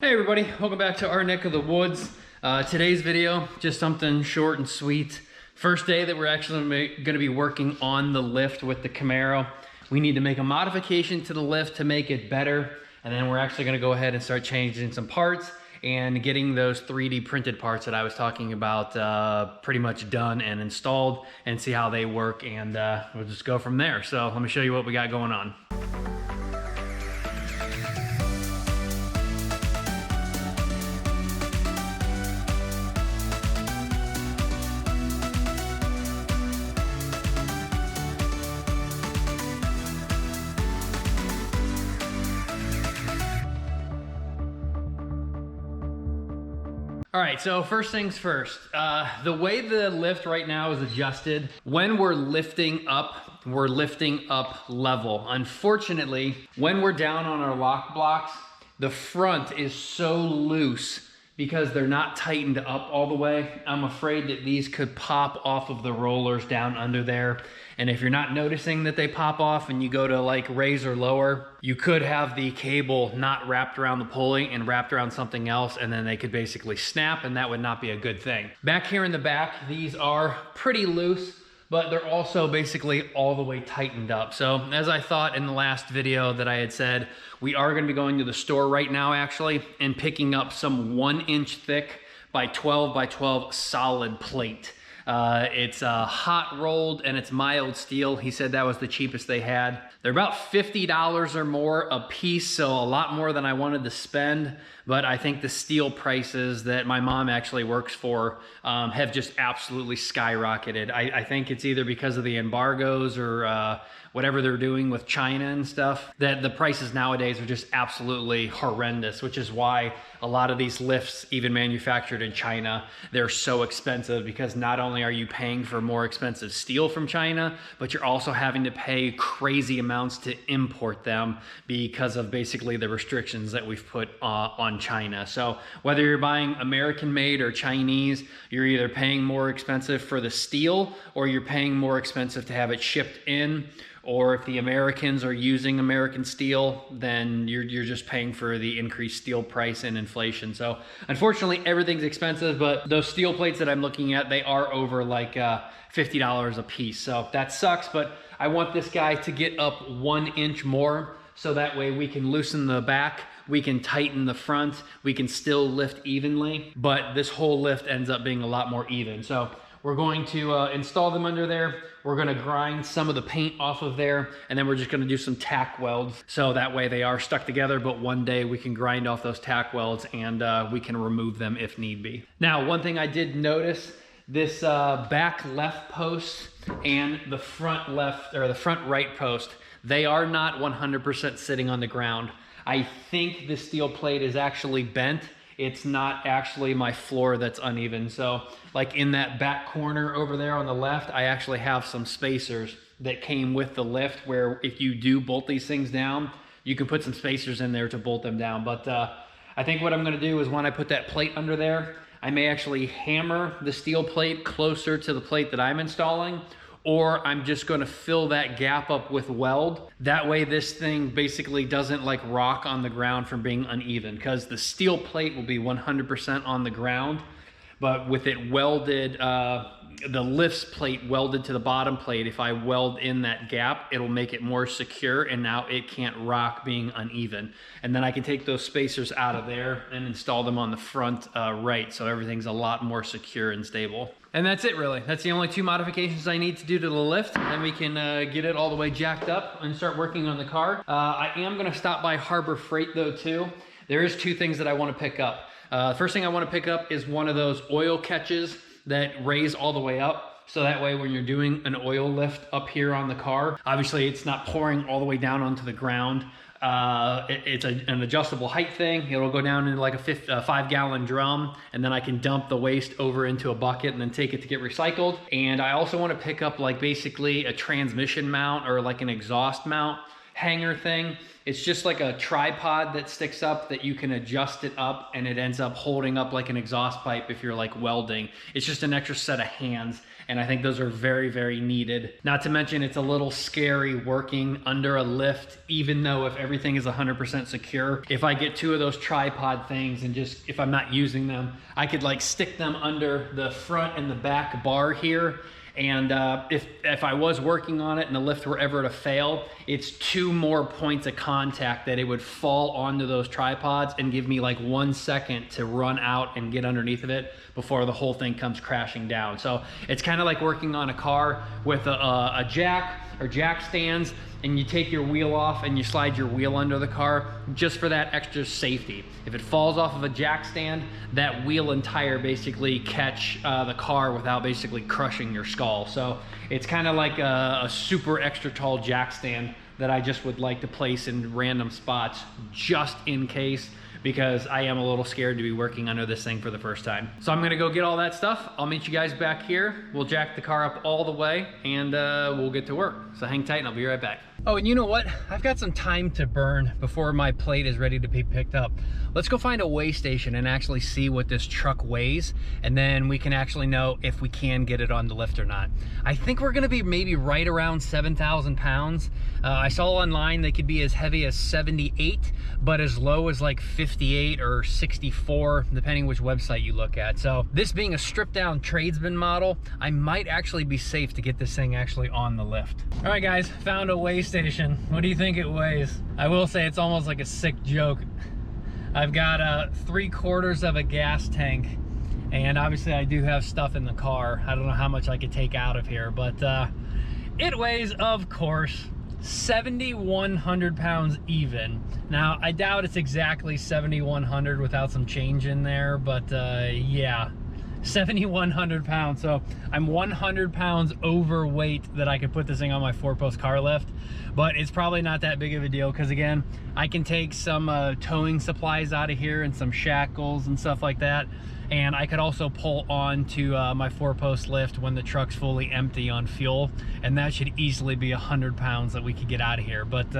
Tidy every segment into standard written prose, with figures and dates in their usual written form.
Hey everybody, welcome back to our neck of the woods. Today's video, just something short and sweet. First day that we're actually gonna be working on the lift with the Camaro. We need to make a modification to the lift to make it better. And then we're actually gonna go ahead and start changing some parts and getting those 3D printed parts that I was talking about pretty much done and installed and see how they work. And we'll just go from there. So let me show you what we got going on. All right, so first things first, the way the lift right now is adjusted, when we're lifting up level. Unfortunately, when we're down on our lock blocks, the front is so loose because they're not tightened up all the way. I'm afraid that these could pop off of the rollers down under there. And if you're not noticing that they pop off and you go to like raise or lower, you could have the cable not wrapped around the pulley and wrapped around something else, and then they could basically snap, and that would not be a good thing. Back here in the back, these are pretty loose, but they're also basically all the way tightened up. So as I thought in the last video that I had said, we are gonna be going to the store right now actually and picking up some 1-inch thick by 12 by 12 solid plate. It's hot rolled and it's mild steel. He said that was the cheapest they had. They're about $50 or more a piece, so a lot more than I wanted to spend. But I think the steel prices that my mom actually works for have just absolutely skyrocketed. I think it's either because of the embargoes or whatever they're doing with China and stuff, that the prices nowadays are just absolutely horrendous, which is why a lot of these lifts, even manufactured in China, they're so expensive, because not only are you paying for more expensive steel from China, but you're also having to pay crazy amounts to import them because of basically the restrictions that we've put on China. So whether you're buying American made or Chinese, you're either paying more expensive for the steel or you're paying more expensive to have it shipped in. Or if the Americans are using American steel, then you're just paying for the increased steel price and inflation. So unfortunately, everything's expensive, but those steel plates that I'm looking at, they are over like $50 a piece. So that sucks, but I want this guy to get up 1 inch more, so that way we can loosen the back, we can tighten the front, we can still lift evenly, but this whole lift ends up being a lot more even. So we're going to install them under there. We're gonna grind some of the paint off of there, and then we're just gonna do some tack welds. So that way they are stuck together, but one day we can grind off those tack welds and we can remove them if need be. Now, one thing I did notice, this back left post and the front left, or the front right post, they are not 100% sitting on the ground. I think the steel plate is actually bent. It's not actually my floor that's uneven. So like in that back corner over there on the left, I actually have some spacers that came with the lift, where if you do bolt these things down, you can put some spacers in there to bolt them down. But I think what I'm gonna do is when I put that plate under there, I may actually hammer the steel plate closer to the plate that I'm installing, or I'm just gonna fill that gap up with weld. That way this thing basically doesn't like rock on the ground from being uneven, because the steel plate will be 100% on the ground, but with it welded, the lifts plate welded to the bottom plate, if I weld in that gap, it'll make it more secure, and now it can't rock being uneven. And then I can take those spacers out of there and install them on the front right, so everything's a lot more secure and stable. And that's it really. That's the only two modifications I need to do to the lift, and we can get it all the way jacked up and start working on the car. I am gonna stop by Harbor Freight though too. There is two things that I wanna pick up. First thing I wanna pick up is one of those oil catches that raise all the way up. So that way when you're doing an oil lift up here on the car, obviously it's not pouring all the way down onto the ground. It's an adjustable height thing. It'll go down into like a 5-gallon drum, and then I can dump the waste over into a bucket and then take it to get recycled. And I also want to pick up like basically a transmission mount or like an exhaust mount hanger thing. It's just like a tripod that sticks up that you can adjust it up, and it ends up holding up like an exhaust pipe if you're like welding. It's just an extra set of hands, and I think those are very, very needed. Not to mention it's a little scary working under a lift, even though if everything is 100% secure. If I get two of those tripod things and just, if I'm not using them, I could like stick them under the front and the back bar here. And if I was working on it and the lift were ever to fail, it's 2 more points of contact that it would fall onto those tripods and give me like 1 second to run out and get underneath of it before the whole thing comes crashing down. So it's kind of like working on a car with a jack or jack stands, and you take your wheel off and you slide your wheel under the car just for that extra safety. If it falls off of a jack stand, that wheel and tire basically catch the car without basically crushing your skull. So it's kind of like a super extra tall jack stand that I just would like to place in random spots just in case, because I am a little scared to be working under this thing for the first time. So I'm gonna go get all that stuff. I'll meet you guys back here. We'll jack the car up all the way, and we'll get to work. So hang tight and I'll be right back. Oh, and you know what? I've got some time to burn before my plate is ready to be picked up. Let's go find a weigh station and actually see what this truck weighs, and then we can actually know if we can get it on the lift or not. I think we're gonna be maybe right around 7,000 pounds. I saw online they could be as heavy as 78, but as low as like 58 or 64, depending which website you look at. So this being a stripped down tradesman model, I might actually be safe to get this thing actually on the lift. All right guys, found a weigh station. What do you think it weighs? I will say it's almost like a sick joke. I've got 3/4 of a gas tank, and obviously I do have stuff in the car. I don't know how much I could take out of here, but it weighs, of course, 7,100 pounds even. Now, I doubt it's exactly 7,100 without some change in there, but yeah, 7,100 pounds. So I'm 100 pounds overweight that I could put this thing on my 4-post car lift, but it's probably not that big of a deal because, again, I can take some towing supplies out of here and some shackles and stuff like that. And I could also pull on to my 4-post lift when the truck's fully empty on fuel, and that should easily be 100 pounds that we could get out of here. But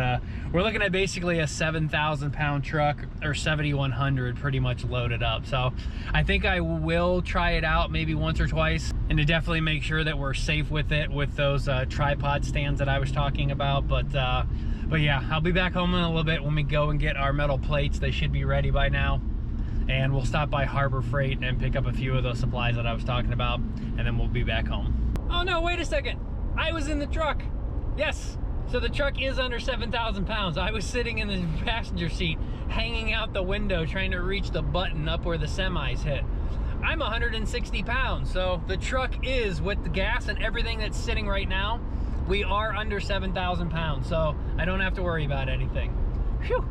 we're looking at basically a 7,000 pound truck, or 7,100 pretty much loaded up. So I think I will try it out maybe once or twice, and to definitely make sure that we're safe with it with those tripod stands that I was talking about. But yeah, I'll be back home in a little bit when we go and get our metal plates. They should be ready by now. And we'll stop by Harbor Freight and pick up a few of those supplies that I was talking about, and then we'll be back home. Oh no, wait a second. I was in the truck. Yes, so the truck is under 7,000 pounds. I was sitting in the passenger seat, hanging out the window, trying to reach the button up where the semis hit. I'm 160 pounds, so the truck is, with the gas and everything that's sitting right now, we are under 7,000 pounds, so I don't have to worry about anything. Phew.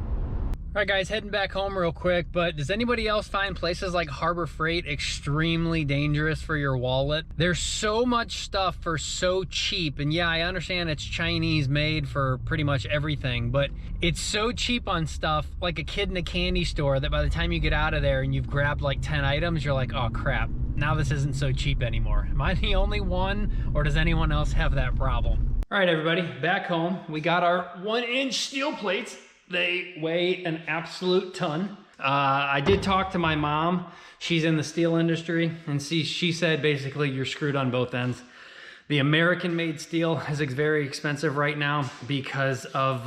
All right guys, heading back home real quick, but does anybody else find places like Harbor Freight extremely dangerous for your wallet? There's so much stuff for so cheap, and yeah, I understand it's Chinese made for pretty much everything, but it's so cheap on stuff like a kid in a candy store that by the time you get out of there and you've grabbed like 10 items, you're like, oh crap, now this isn't so cheap anymore. Am I the only one, or does anyone else have that problem? All right everybody, back home. We got our 1-inch steel plates. They weigh an absolute ton. I did talk to my mom. She's in the steel industry, and she said basically you're screwed on both ends. The American-made steel is very expensive right now because of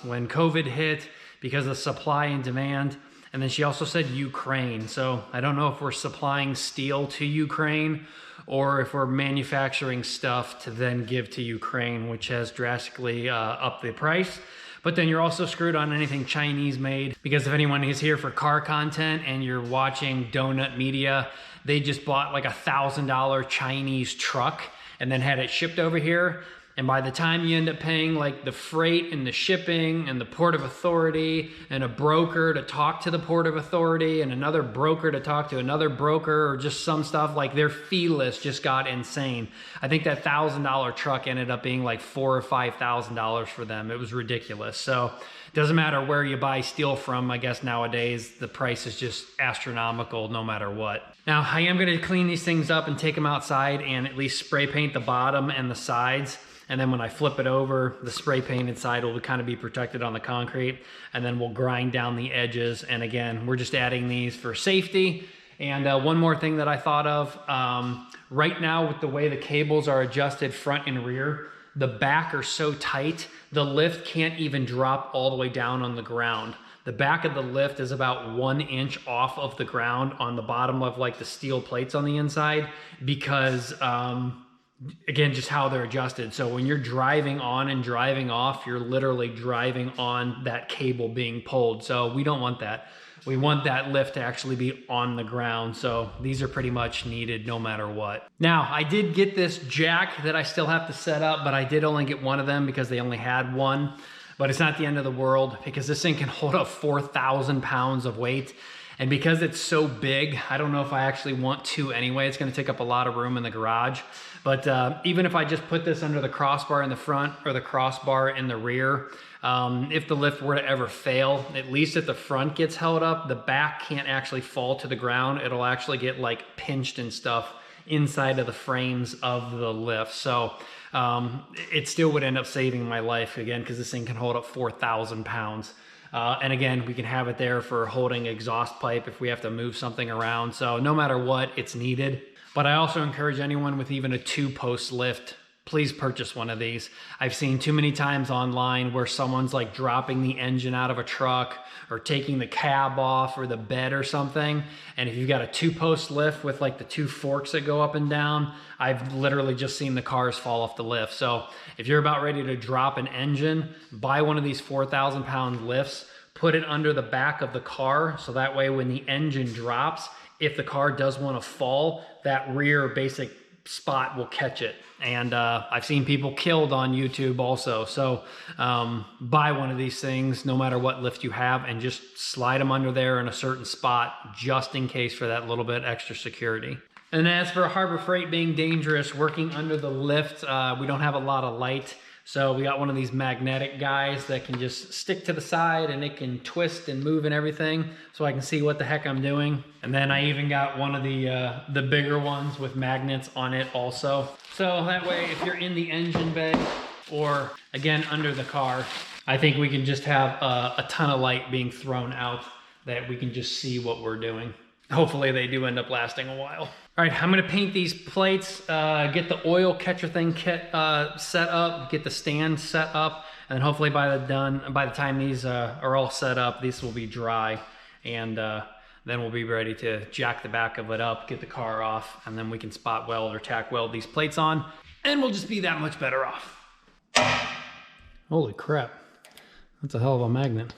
when COVID hit, because of supply and demand. And then she also said Ukraine. So I don't know if we're supplying steel to Ukraine or if we're manufacturing stuff to then give to Ukraine, which has drastically upped the price. But then you're also screwed on anything Chinese made, because if anyone is here for car content and you're watching Donut Media, they just bought like $1,000 Chinese truck and then had it shipped over here. And by the time you end up paying like the freight and the shipping and the port of authority and a broker to talk to the port of authority and another broker to talk to another broker, or just some stuff, like their fee list just got insane. I think that $1,000 truck ended up being like $4,000 or $5,000 for them. It was ridiculous. So it doesn't matter where you buy steel from. I guess nowadays the price is just astronomical no matter what. Now I am going to clean these things up and take them outside and at least spray paint the bottom and the sides. And then when I flip it over, the spray painted side will kind of be protected on the concrete, and then we'll grind down the edges. And again, we're just adding these for safety. And one more thing that I thought of, right now with the way the cables are adjusted front and rear, the back are so tight, the lift can't even drop all the way down on the ground. The back of the lift is about 1 inch off of the ground on the bottom of like the steel plates on the inside because, again, just how they're adjusted. So when you're driving on and driving off, you're literally driving on that cable being pulled. So we don't want that. We want that lift to actually be on the ground. So these are pretty much needed no matter what. Now, I did get this jack that I still have to set up, but I did only get one of them because they only had one. But it's not the end of the world because this thing can hold up 4,000 pounds of weight. And because it's so big, I don't know if I actually want to anyway. It's gonna take up a lot of room in the garage. But even if I just put this under the crossbar in the front or the crossbar in the rear, if the lift were to ever fail, at least if the front gets held up, the back can't actually fall to the ground. It'll actually get like pinched and stuff inside of the frames of the lift. So it still would end up saving my life again, because this thing can hold up 4,000 pounds. And again, we can have it there for holding exhaust pipe if we have to move something around. So no matter what, it's needed. But I also encourage anyone with even a 2-post lift, please purchase one of these. I've seen too many times online where someone's like dropping the engine out of a truck or taking the cab off or the bed or something. And if you've got a 2-post lift with like the 2 forks that go up and down, I've literally just seen the cars fall off the lift. So if you're about ready to drop an engine, buy one of these 4,000 pound lifts, put it under the back of the car. So that way when the engine drops, if the car does want to fall, that rear basic spot will catch it. And I've seen people killed on YouTube also. So buy one of these things no matter what lift you have, and just slide them under there in a certain spot just in case for that little bit extra security. And as for Harbor Freight being dangerous, working under the lift, we don't have a lot of light. So we got one of these magnetic guys that can just stick to the side and it can twist and move and everything, so I can see what the heck I'm doing. And then I even got one of the bigger ones with magnets on it also. So that way, if you're in the engine bay or again under the car, I think we can just have a ton of light being thrown out that we can just see what we're doing. Hopefully they do end up lasting a while. All right, I'm gonna paint these plates, get the oil catcher thing set up, get the stand set up, and hopefully by the time these are all set up, these will be dry, and then we'll be ready to jack the back of it up, get the car off, and then we can spot weld or tack weld these plates on, and we'll just be that much better off. Holy crap, that's a hell of a magnet.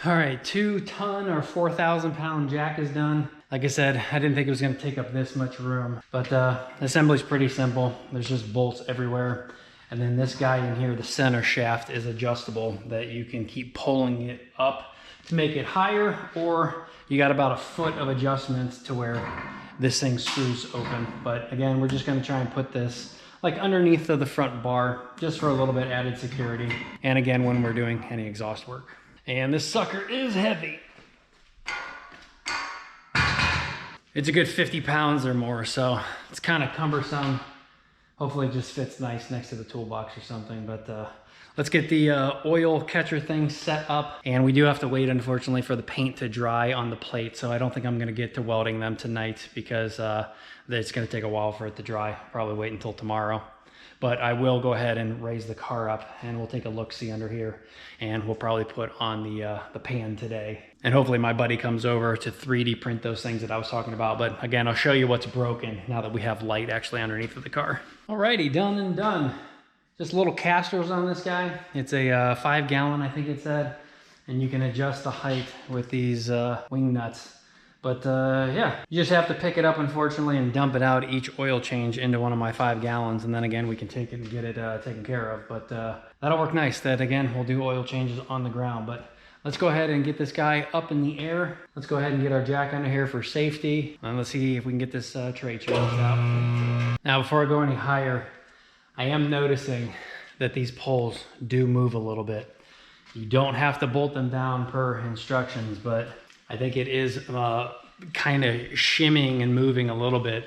All right, 2-ton or 4,000 pound jack is done. Like I said, I didn't think it was gonna take up this much room, but the assembly's pretty simple. There's just bolts everywhere. And then this guy in here, the center shaft, is adjustable, that you can keep pulling it up to make it higher, or you got about 1 foot of adjustments to where this thing screws open. But again, we're just gonna try and put this like underneath of the front bar, just for a little bit added security. And again, when we're doing any exhaust work. And this sucker is heavy. It's a good 50 pounds or more, so it's kind of cumbersome. Hopefully it just fits nice next to the toolbox or something, but let's get the oil catcher thing set up. And we do have to wait, unfortunately, for the paint to dry on the plate, so I don't think I'm gonna get to welding them tonight because it's gonna take a while for it to dry. Probably wait until tomorrow. But I will go ahead and raise the car up, and we'll take a look-see under here, and we'll probably put on the pan today. And hopefully my buddy comes over to 3D print those things that I was talking about. But again, I'll show you what's broken now that we have light actually underneath of the car. Alrighty, done and done. Just little casters on this guy. It's a 5 gallon, I think it said. And you can adjust the height with these wing nuts. But yeah, you just have to pick it up, unfortunately, and dump it out each oil change into one of my 5 gallons. And then again, we can take it and get it taken care of. But that'll work nice. That again, we'll do oil changes on the ground. But let's go ahead and get this guy up in the air. Let's go ahead and get our jack under here for safety. And let's see if we can get this tray changed out. Now, before I go any higher, I am noticing that these poles do move a little bit. You don't have to bolt them down per instructions, but I think it is kind of shimming and moving a little bit.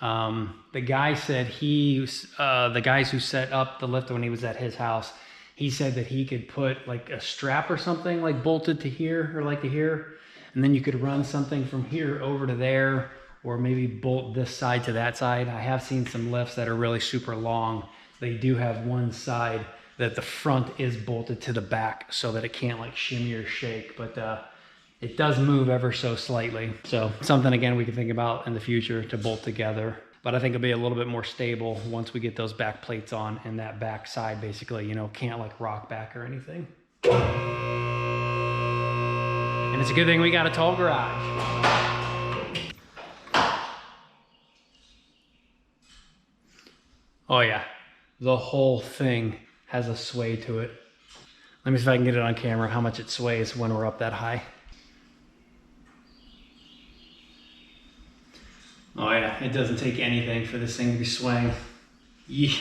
The guy said the guys who set up the lift when he was at his house, he said that he could put like a strap or something like bolted to here or like to here. And then you could run something from here over to there, or maybe bolt this side to that side. I have seen some lifts that are really super long. They do have one side that the front is bolted to the back so that it can't like shimmy or shake, but it does move ever so slightly. So something again we can think about in the future to bolt together. But I think it'll be a little bit more stable once we get those back plates on, and that back side basically, you know, can't like rock back or anything. And it's a good thing we got a tall garage. Oh yeah, the whole thing has a sway to it. Let me see if I can get it on camera, how much it sways when we're up that high. Oh yeah, it doesn't take anything for this thing to be swaying. Yee.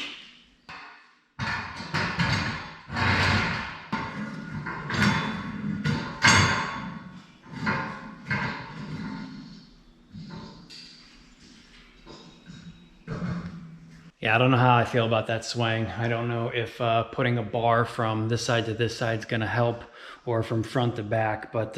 Yeah, I don't know how I feel about that swaying. I don't know if putting a bar from this side to this side is gonna help, or from front to back, but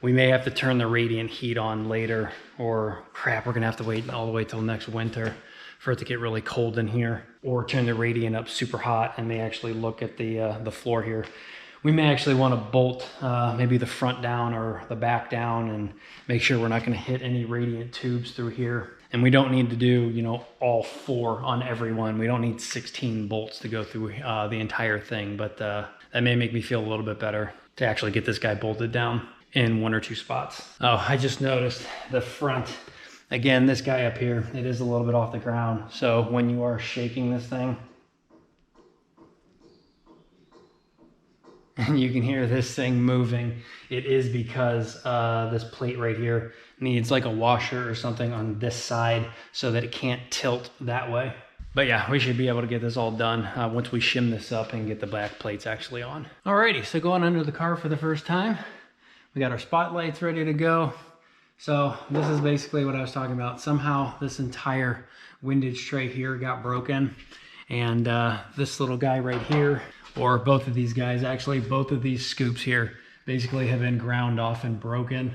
we may have to turn the radiant heat on later, or crap, we're gonna have to wait all the way till next winter for it to get really cold in here, or turn the radiant up super hot and they actually look at the floor here. We may actually want to bolt maybe the front down or the back down and make sure we're not going to hit any radiant tubes through here. And we don't need to do, you know, all 4 on every one. We don't need 16 bolts to go through the entire thing, but that may make me feel a little bit better to actually get this guy bolted down in 1 or 2 spots. Oh, I just noticed the front. Again, this guy up here, it is a little bit off the ground. So when you are shaking this thing, and you can hear this thing moving, it is because this plate right here needs like a washer or something on this side so that it can't tilt that way. But yeah, we should be able to get this all done once we shim this up and get the back plates actually on. Alrighty, so going under the car for the first time. We got our spotlights ready to go. So this is basically what I was talking about. Somehow this entire windage tray here got broken, and this little guy right here, or both of these guys actually, both of these scoops here basically have been ground off and broken.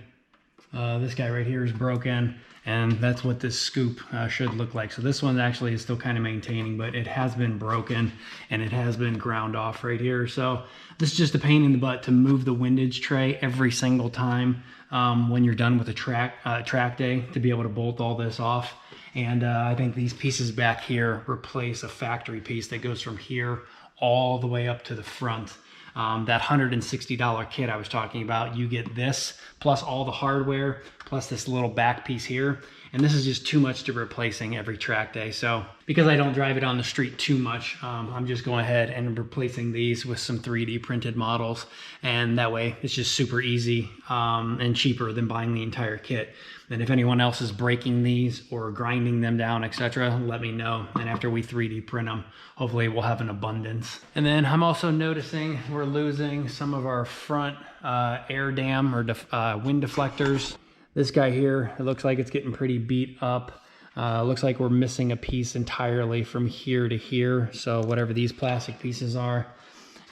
This guy right here is broken, and that's what this scoop should look like. So this one actually is still kind of maintaining, but it has been broken and it has been ground off right here. So this is just a pain in the butt to move the windage tray every single time when you're done with a track day, to be able to bolt all this off. And I think these pieces back here replace a factory piece that goes from here all the way up to the front. That $160 kit I was talking about, you get this plus all the hardware plus this little back piece here, and this is just too much to replacing every track day. So because I don't drive it on the street too much, I'm just going ahead and replacing these with some 3D printed models, and that way it's just super easy and cheaper than buying the entire kit. And if anyone else is breaking these or grinding them down, etc., let me know. And after we 3D print them, hopefully we'll have an abundance. And then I'm also noticing we're losing some of our front air dam or wind deflectors. This guy here, it looks like it's getting pretty beat up. Looks like we're missing a piece entirely from here to here. So whatever these plastic pieces are.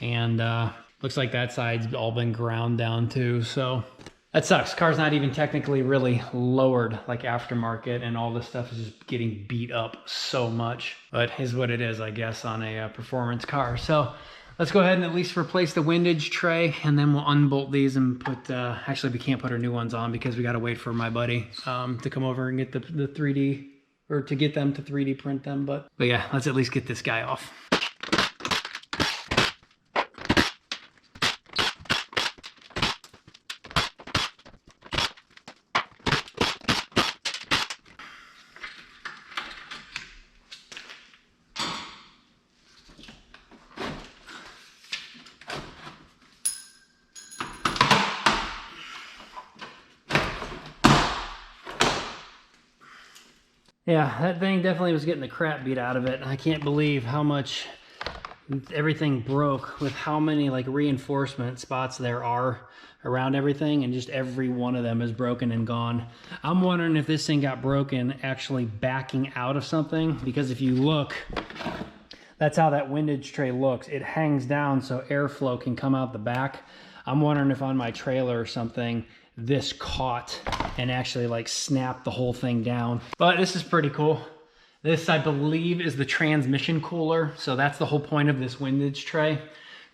And looks like that side's all been ground down too. So that sucks. Car's not even technically really lowered like aftermarket, and all this stuff is just getting beat up so much. But is what it is, I guess, on a performance car. So let's go ahead and at least replace the windage tray, and then we'll unbolt these and put, actually we can't put our new ones on because we got to wait for my buddy to come over and get the 3D, or to get them to 3D print them. But yeah, let's at least get this guy off. Yeah, that thing definitely was getting the crap beat out of it. I can't believe how much everything broke with how many like reinforcement spots there are around everything, and just every one of them is broken and gone. I'm wondering if this thing got broken actually backing out of something, because if you look, that's how that windage tray looks. It hangs down so airflow can come out the back. I'm wondering if on my trailer or something, this caught and actually like snapped the whole thing down. But this is pretty cool. This, I believe, is the transmission cooler. So that's the whole point of this windage tray.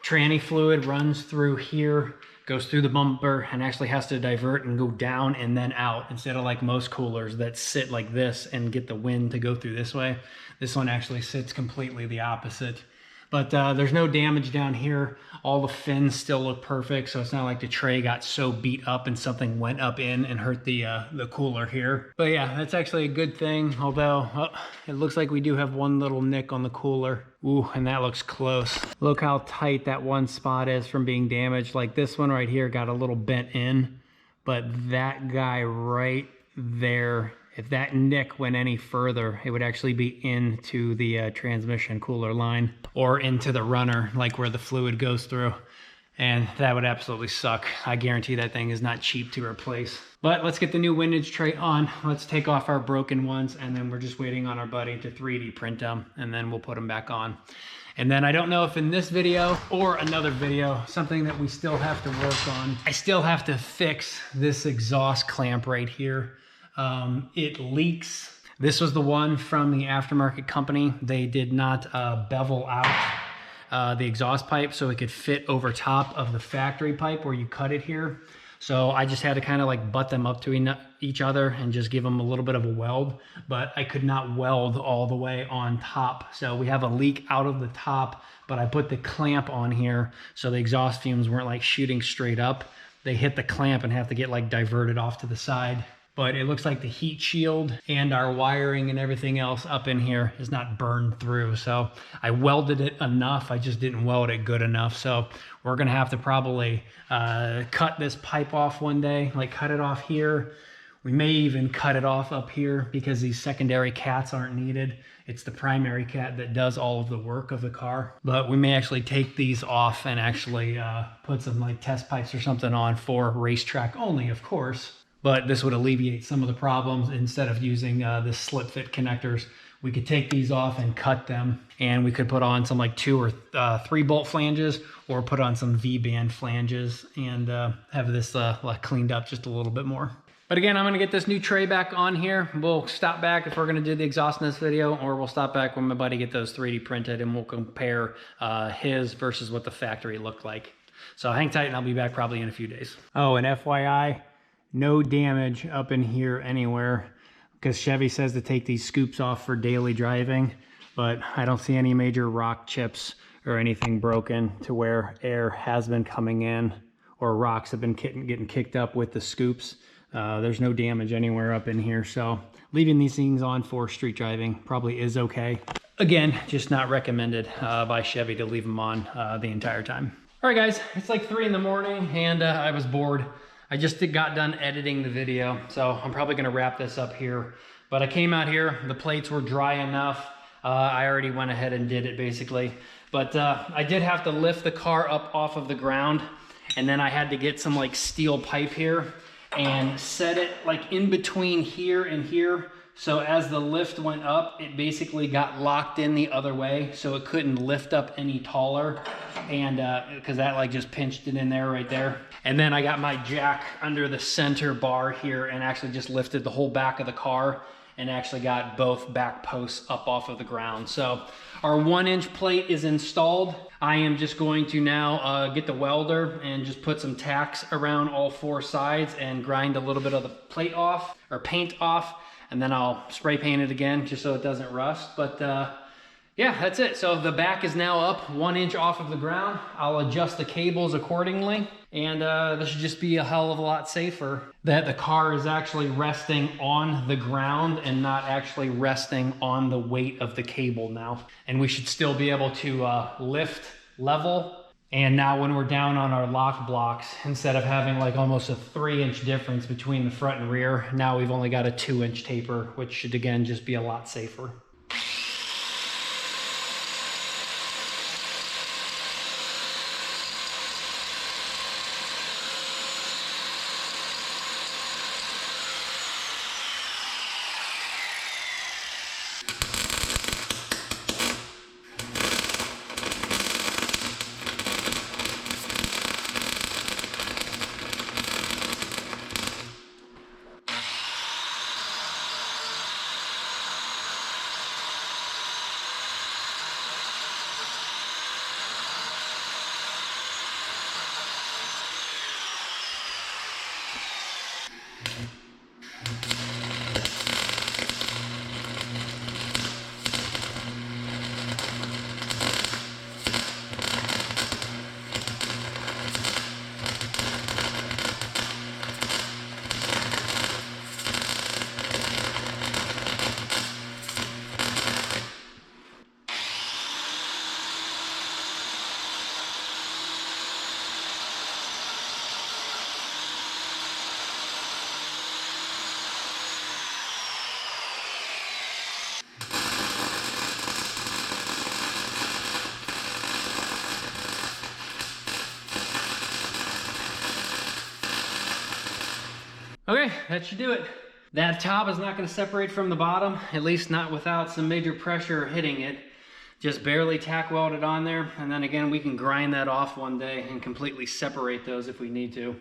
Tranny fluid runs through here, goes through the bumper, and actually has to divert and go down and then out, instead of like most coolers that sit like this and get the wind to go through this way. This one actually sits completely the opposite. But there's no damage down here. All the fins still look perfect, so it's not like the tray got so beat up and something went up in and hurt the cooler here. But yeah, that's actually a good thing, although it looks like we do have one little nick on the cooler. Ooh, and that looks close. Look how tight that one spot is from being damaged. Like this one right here got a little bent in, but that guy right there, if that nick went any further, it would actually be into the transmission cooler line or into the runner, like where the fluid goes through. And that would absolutely suck. I guarantee that thing is not cheap to replace. But let's get the new windage tray on. Let's take off our broken ones, and then we're just waiting on our buddy to 3D print them, and then we'll put them back on. And then I don't know if in this video or another video, something that we still have to work on, I still have to fix this exhaust clamp right here. It leaks. This was the one from the aftermarket company. They did not bevel out the exhaust pipe so it could fit over top of the factory pipe where you cut it here. So I just had to kind of like butt them up to each other and just give them a little bit of a weld, but I could not weld all the way on top. So we have a leak out of the top, but I put the clamp on here so the exhaust fumes weren't like shooting straight up. They hit the clamp and have to get like diverted off to the side. But it looks like the heat shield and our wiring and everything else up in here is not burned through. So I welded it enough, I just didn't weld it good enough. So we're gonna have to probably cut this pipe off one day, like cut it off here. We may even cut it off up here because these secondary cats aren't needed. It's the primary cat that does all of the work of the car. But we may actually take these off and actually put some like test pipes or something on for racetrack only, of course. But this would alleviate some of the problems. Instead of using the slip fit connectors, we could take these off and cut them, and we could put on some like 2 or 3 bolt flanges, or put on some V-band flanges and have this like cleaned up just a little bit more. But again, I'm gonna get this new tray back on here. We'll stop back if we're gonna do the exhaust in this video, or we'll stop back when my buddy get those 3D printed, and we'll compare his versus what the factory looked like. So hang tight and I'll be back probably in a few days. Oh, and FYI, no damage up in here anywhere, because Chevy says to take these scoops off for daily driving, but I don't see any major rock chips or anything broken to where air has been coming in or rocks have been getting kicked up with the scoops. There's no damage anywhere up in here, so leaving these things on for street driving probably is okay. Again, just not recommended by Chevy to leave them on the entire time. All right, guys, it's like 3 in the morning and I was bored. I just got done editing the video, so I'm probably gonna wrap this up here. But I came out here, the plates were dry enough. I already went ahead and did it basically. But I did have to lift the car up off of the ground, and then I had to get some like steel pipe here and set it like in between here and here. So as the lift went up, it basically got locked in the other way, so it couldn't lift up any taller, and because that like just pinched it in there right there. And then I got my jack under the center bar here and actually just lifted the whole back of the car and actually got both back posts up off of the ground. So our 1-inch plate is installed. I am just going to now get the welder and just put some tacks around all 4 sides and grind a little bit of the plate off, or paint off, and then I'll spray paint it again just so it doesn't rust. But yeah, that's it. So the back is now up 1 inch off of the ground. I'll adjust the cables accordingly, and this should just be a hell of a lot safer that the car is actually resting on the ground and not actually resting on the weight of the cable now. And we should still be able to lift level. And now when we're down on our lock blocks, instead of having like almost a 3-inch difference between the front and rear, now we've only got a 2-inch taper, which should again just be a lot safer. Okay, that should do it. That top is not going to separate from the bottom, at least not without some major pressure hitting it. Just barely tack welded on there, and then again we can grind that off one day and completely separate those if we need to.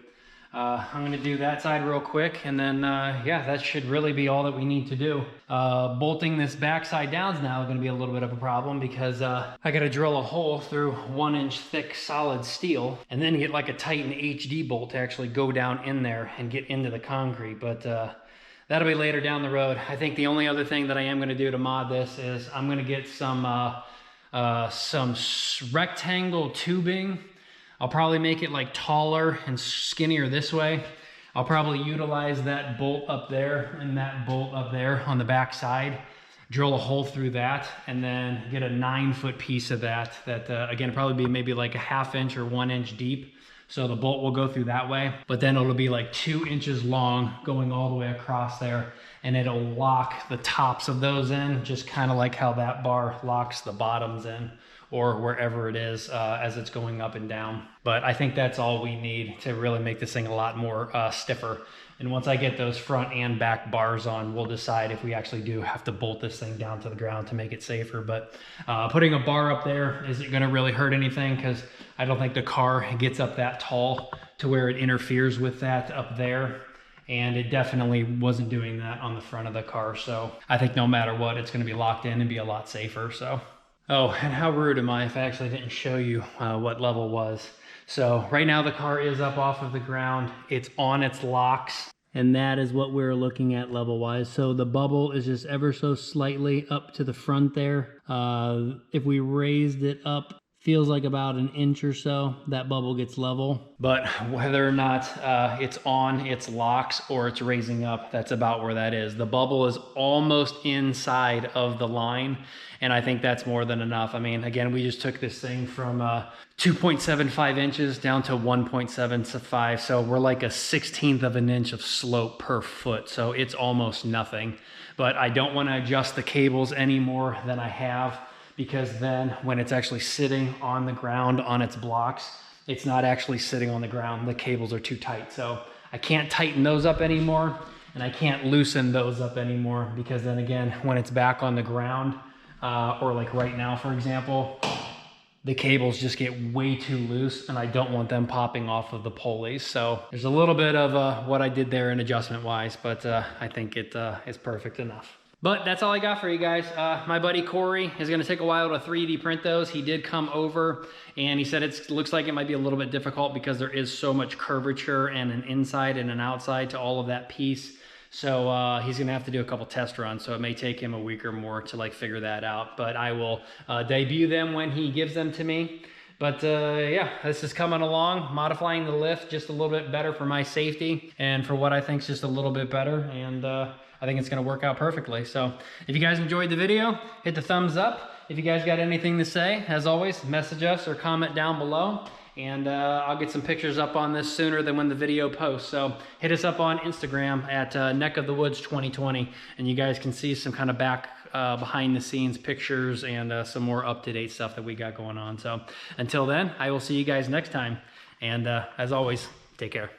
I'm going to do that side real quick, and then yeah, that should really be all that we need to do. Bolting this back side down is now going to be a little bit of a problem because I got to drill a hole through 1-inch thick solid steel and then get like a Titan HD bolt to actually go down in there and get into the concrete. But that'll be later down the road. I think the only other thing that I am going to do to mod this is I'm going to get some rectangle tubing. I'll probably make it like taller and skinnier this way. I'll probably utilize that bolt up there and that bolt up there on the back side, drill a hole through that, and then get a 9-foot piece of that, again, probably be maybe like a 1/2 inch or 1 inch deep. So the bolt will go through that way, but then it'll be like 2 inches long going all the way across there, and it'll lock the tops of those in, just kind of like how that bar locks the bottoms in, or wherever it is as it's going up and down. But I think that's all we need to really make this thing a lot more stiffer. And once I get those front and back bars on, we'll decide if we actually do have to bolt this thing down to the ground to make it safer. But putting a bar up there isn't gonna really hurt anything, because I don't think the car gets up that tall to where it interferes with that up there. And it definitely wasn't doing that on the front of the car. So I think no matter what, it's gonna be locked in and be a lot safer, so. Oh, and how rude am I if I actually didn't show you what level was. So right now the car is up off of the ground. It's on its locks. And that is what we're looking at level wise. So the bubble is just ever so slightly up to the front there. If we raised it up, feels like about 1 inch or so, that bubble gets level. But whether or not it's on its locks or it's raising up, that's about where that is. The bubble is almost inside of the line, and I think that's more than enough. I mean, again, we just took this thing from 2.75 inches down to 1.75, so we're like 1/16 of an inch of slope per foot, so it's almost nothing. But I don't want to adjust the cables any more than I have, because then when it's actually sitting on the ground on its blocks, it's not actually sitting on the ground. The cables are too tight. So I can't tighten those up anymore, and I can't loosen those up anymore, because then again, when it's back on the ground, or like right now, for example, the cables just get way too loose, and I don't want them popping off of the pulleys. So there's a little bit of what I did there in adjustment wise, but I think it is perfect enough. But that's all I got for you guys. My buddy Corey is gonna take a while to 3D print those. He did come over and he said it looks like it might be a little bit difficult because there is so much curvature and an inside and an outside to all of that piece. So he's gonna have to do a couple test runs. So it may take him a week or more to like figure that out. But I will debut them when he gives them to me. But yeah, this is coming along, modifying the lift just a little bit better for my safety and for what I think is just a little bit better. And I think it's gonna work out perfectly. So if you guys enjoyed the video, hit the thumbs up. If you guys got anything to say, as always, message us or comment down below. And I'll get some pictures up on this sooner than when the video posts. So hit us up on Instagram at NeckofTheWoods 2020. And you guys can see some kind of back behind the scenes pictures and some more up-to-date stuff that we got going on. So until then, I will see you guys next time. And as always, take care.